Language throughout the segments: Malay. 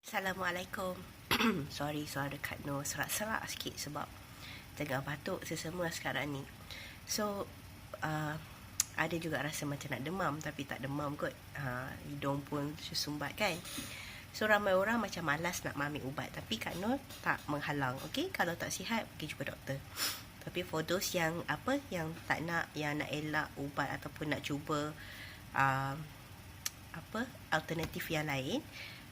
Assalamualaikum. Sorry, suara Kak Nur serak-serak sikit sebab tengah batuk sesemua sekarang ni. So, ada juga rasa macam nak demam, tapi tak demam kot. Hidung pun sumbat kan. So, ramai orang macam malas nak ambil ubat, tapi Kak Nur tak menghalang. Okay, kalau tak sihat, pergi jumpa doktor. Tapi for those yang tak nak, yang nak elak ubat ataupun nak cuba alternatif yang lain,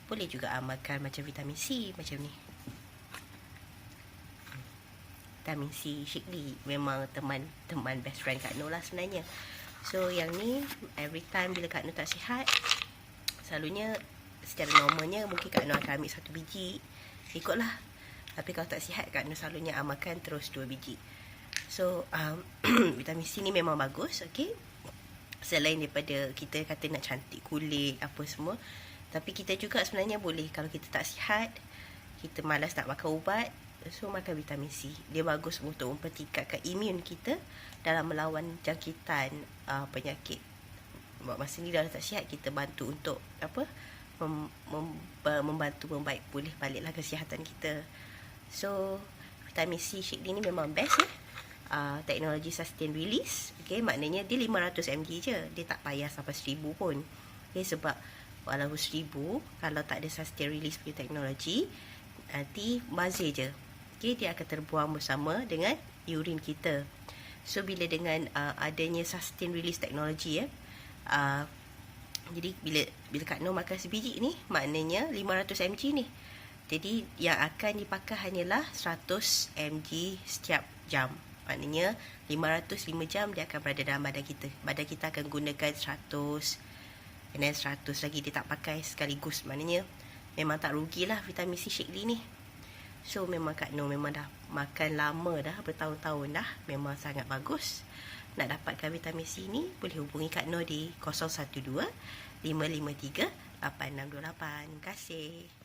boleh juga makan macam vitamin C macam ni. Vitamin C Shikli memang teman best friend Kak Nur lah sebenarnya. So yang ni every time bila Kak Nur tak sihat, selalunya secara normalnya mungkin Kak Nur akan ambil 1 biji, ikutlah. Tapi kalau tak sihat, Kak Nur selalunya makan terus 2 biji. So vitamin C ni memang bagus, okay. Selain daripada kita kata nak cantik kulit apa semua, tapi kita juga sebenarnya boleh, kalau kita tak sihat, kita malas nak makan ubat, so makan vitamin C. Dia bagus untuk mempertingkatkan imun kita dalam melawan jangkitan penyakit. Masa ni dah tak sihat, kita bantu untuk membantu membaik pulih baliklah kesihatan kita. So vitamin C Shikli ni memang best ya. Teknologi sustain release, okay, maknanya dia 500 mg je, dia tak payah sampai 1000 pun, okay, sebab walaupun 1000, kalau tak ada sustain release punya teknologi, nanti bazir je, okay, dia akan terbuang bersama dengan urin kita. So bila dengan adanya sustain release teknologi jadi bila Kak Nur makan sebiji ni, maknanya 500 mg ni, jadi yang akan dipakai hanyalah 100 mg setiap jam. Maknanya 505 jam dia akan berada dalam badan kita. Badan kita akan gunakan 100, and then 100 lagi dia tak pakai sekaligus. Maknanya memang tak rugilah vitamin C Shikli ni. So memang Kak Nur memang dah makan lama dah, bertahun-tahun dah. Memang sangat bagus. Nak dapatkan vitamin C ni, boleh hubungi Kak Nur di 012 553 8628. Terima kasih.